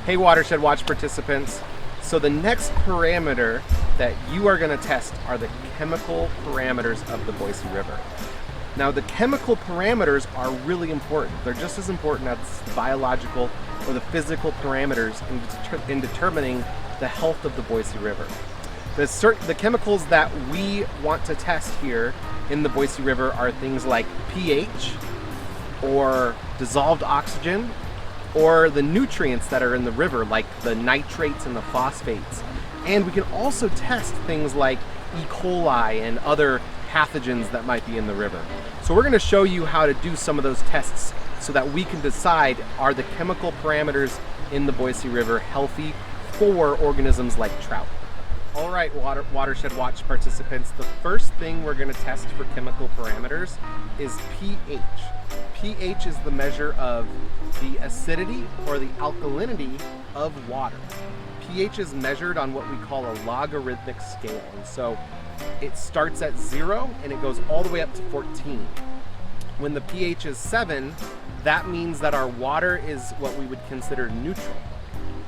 Hey Watershed Watch participants. So the next parameter that you are going to test are the chemical parameters of the Boise River. Now the chemical parameters are really important. They're just as important as the biological or the physical parameters in determining the health of the Boise River. The chemicals that we want to test here in the Boise River are things like pH, or dissolved oxygen, or the nutrients that are in the river, like the nitrates and the phosphates. And we can also test things like E. coli and other pathogens that might be in the river. So we're going to show you how to do some of those tests so that we can decide, are the chemical parameters in the Boise River healthy for organisms like trout. All right, Watershed Watch participants, the first thing we're going to test for chemical parameters is pH. pH is the measure of the acidity or the alkalinity of water. pH is measured on what we call a logarithmic scale. And so it starts at 0 and it goes all the way up to 14. When the pH is 7, that means that our water is what we would consider neutral.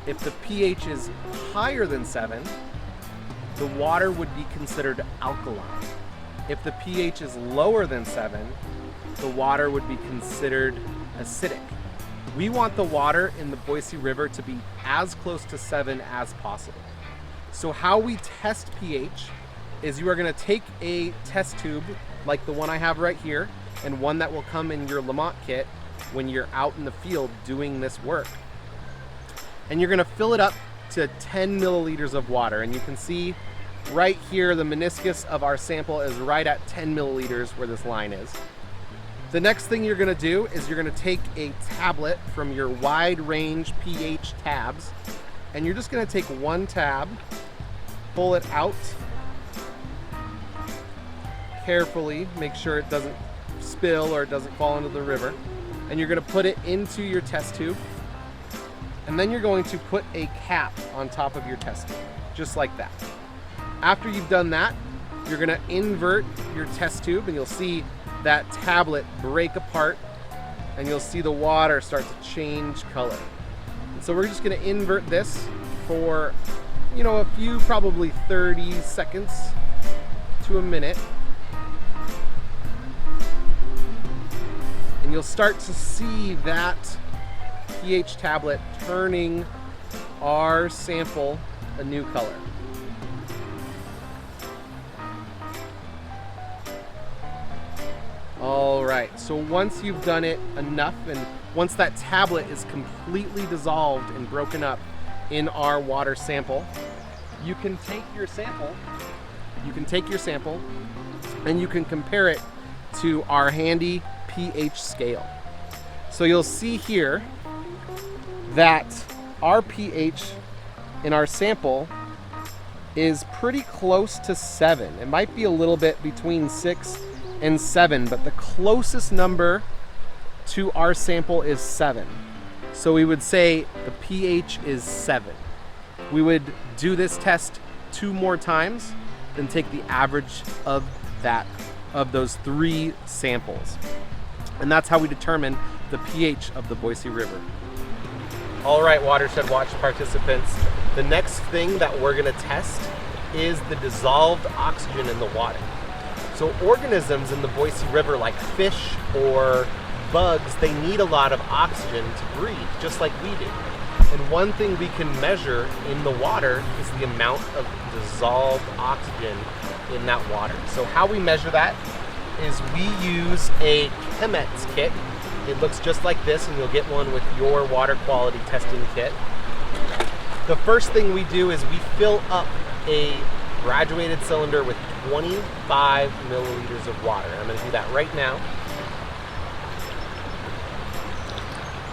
If the pH is higher than 7, the water would be considered alkaline. If the pH is lower than 7, the water would be considered acidic. We want the water in the Boise River to be as close to 7 as possible. So how we test pH is you are going to take a test tube like the one I have right here, and one that will come in your Lamont kit when you're out in the field doing this work. And you're going to fill it up to 10 milliliters of water, and you can see right here the meniscus of our sample is right at 10 milliliters where this line is. The next thing you're going to do is you're going to take a tablet from your wide range pH tabs, and you're just going to take one tab, pull it out carefully, make sure it doesn't spill or it doesn't fall into the river, and you're going to put it into your test tube. And then you're going to put a cap on top of your test tube, just like that. After you've done that, you're going to invert your test tube, and you'll see that tablet break apart, and you'll see the water start to change color. And so we're just going to invert this for, a few, probably 30 seconds to a minute. And you'll start to see that pH tablet turning our sample a new color. All right, so once you've done it enough, and once that tablet is completely dissolved and broken up in our water sample, you can take your sample and you can compare it to our handy pH scale. So you'll see here that our pH in our sample is pretty close to 7. It might be a little bit between 6 and 7, but the closest number to our sample is 7. So we would say the pH is 7. We would do this test 2 more times, then take the average of those 3 samples. And that's how we determine the pH of the Boise River. All right, Watershed Watch participants, the next thing that we're going to test is the dissolved oxygen in the water. So organisms in the Boise River, like fish or bugs, they need a lot of oxygen to breathe, just like we do. And one thing we can measure in the water is the amount of dissolved oxygen in that water. So how we measure that is we use a Chemet's kit. It looks just like this, and you'll get one with your water quality testing kit. The first thing we do is we fill up a graduated cylinder with 25 milliliters of water. I'm going to do that right now.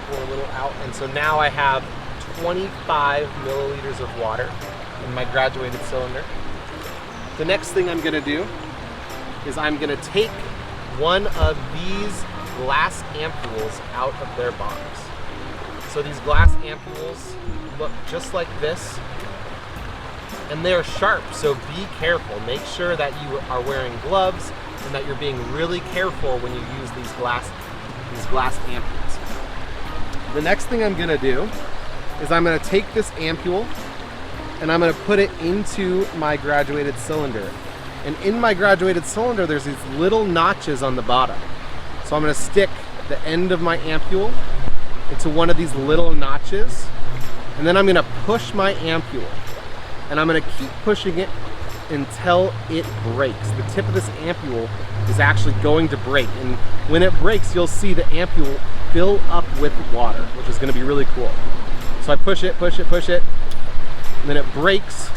Pour a little out, and so now I have 25 milliliters of water in my graduated cylinder. The next thing I'm going to do is I'm going to take one of these glass ampules out of their box. So these glass ampules look just like this, and they're sharp, so be careful. Make sure that you are wearing gloves and that you're being really careful when you use these glass ampules. The next thing I'm going to do is I'm going to take this ampule and I'm going to put it into my graduated cylinder. And in my graduated cylinder, there's these little notches on the bottom. So I'm going to stick the end of my ampule into one of these little notches, and then I'm going to push my ampule, and I'm going to keep pushing it until it breaks. The tip of this ampule is actually going to break, and when it breaks, you'll see the ampule fill up with water, which is going to be really cool. So I push it, push it, push it, and then it breaks,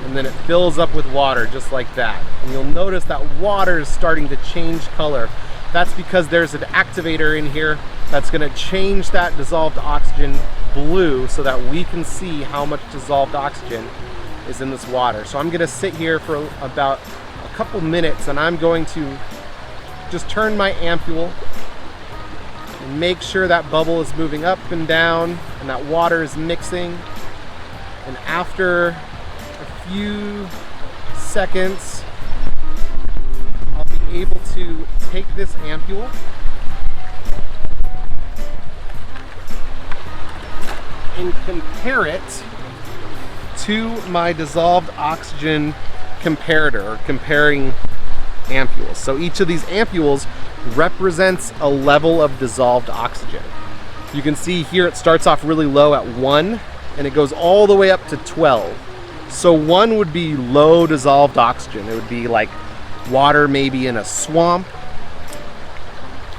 and then it fills up with water just like that. And you'll notice that water is starting to change color. That's because there's an activator in here that's going to change that dissolved oxygen blue so that we can see how much dissolved oxygen is in this water. So I'm going to sit here for about a couple minutes, and I'm going to just turn my ampule and make sure that bubble is moving up and down and that water is mixing. And after a few seconds, I'll be able to take this ampule and compare it to my dissolved oxygen comparator, or comparing ampules. So each of these ampules represents a level of dissolved oxygen. You can see here it starts off really low at 1 and it goes all the way up to 12. So 1 would be low dissolved oxygen. It would be like water maybe in a swamp.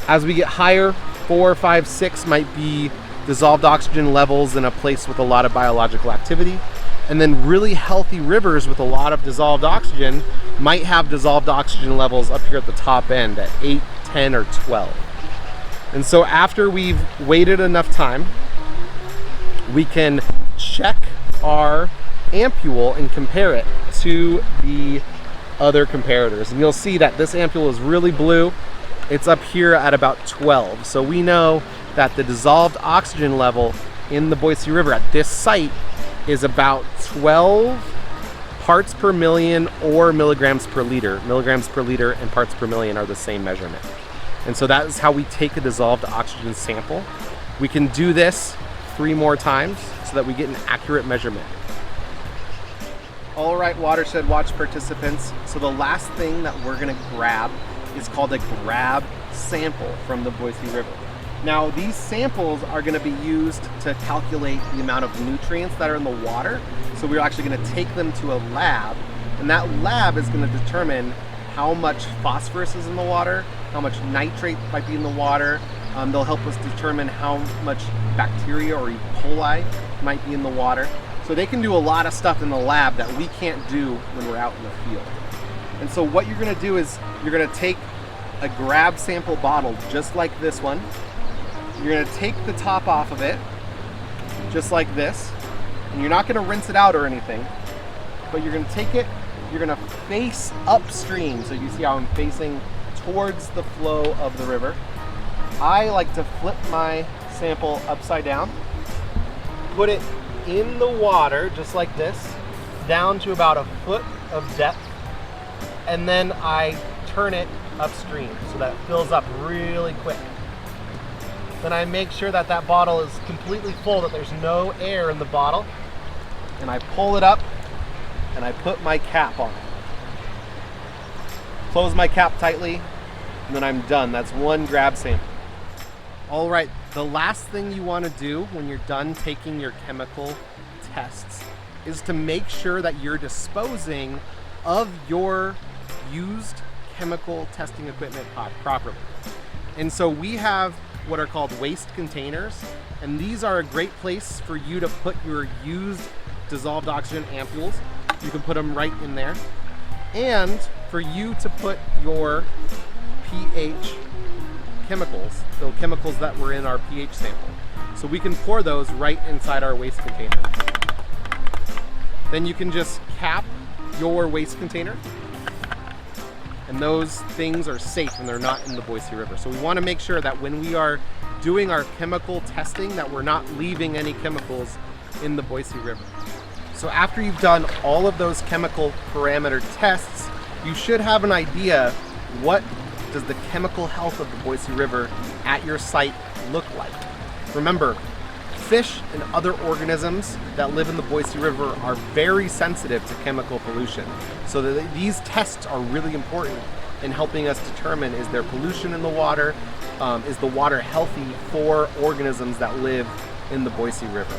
As we get higher, 4, 5, 6 might be dissolved oxygen levels in a place with a lot of biological activity. And then really healthy rivers with a lot of dissolved oxygen might have dissolved oxygen levels up here at the top end at 8, 10, or 12. And so after we've waited enough time, we can check our ampule and compare it to the other comparators. And you'll see that this ampule is really blue. It's up here at about 12. So we know that the dissolved oxygen level in the Boise River at this site is about 12 parts per million or milligrams per liter. Milligrams per liter and parts per million are the same measurement. And so that is how we take a dissolved oxygen sample. We can do this 3 more times so that we get an accurate measurement. All right, Watershed Watch participants. So the last thing that we're gonna grab is called a grab sample from the Boise River. Now, these samples are going to be used to calculate the amount of nutrients that are in the water. So we're actually going to take them to a lab, and that lab is going to determine how much phosphorus is in the water, how much nitrate might be in the water. They'll help us determine how much bacteria or E. coli might be in the water. So they can do a lot of stuff in the lab that we can't do when we're out in the field. And so what you're going to do is you're going to take a grab sample bottle just like this one. You're going to take the top off of it just like this, and you're not going to rinse it out or anything, but you're going to take it, you're going to face upstream. So you see how I'm facing towards the flow of the river. I like to flip my sample upside down, put it in the water just like this, down to about 1 foot of depth, and then I turn it upstream so that it fills up really quick. Then I make sure that that bottle is completely full, that there's no air in the bottle, and I pull it up and I put my cap on it. Close my cap tightly, and then I'm done. That's 1 grab sample. All right, the last thing you want to do when you're done taking your chemical tests is to make sure that you're disposing of your used chemical testing equipment properly. And so we have what are called waste containers, and these are a great place for you to put your used dissolved oxygen ampules. You can put them right in there, and for you to put your pH chemicals, the chemicals that were in our pH sample. So we can pour those right inside our waste container. Then you can just cap your waste container, and those things are safe and they're not in the Boise River. So we want to make sure that when we are doing our chemical testing that we're not leaving any chemicals in the Boise River. So after you've done all of those chemical parameter tests, you should have an idea what does the chemical health of the Boise River at your site look like. Remember, Fish and other organisms that live in the Boise River are very sensitive to chemical pollution. So these tests are really important in helping us determine, is there pollution in the water? Is the water healthy for organisms that live in the Boise River?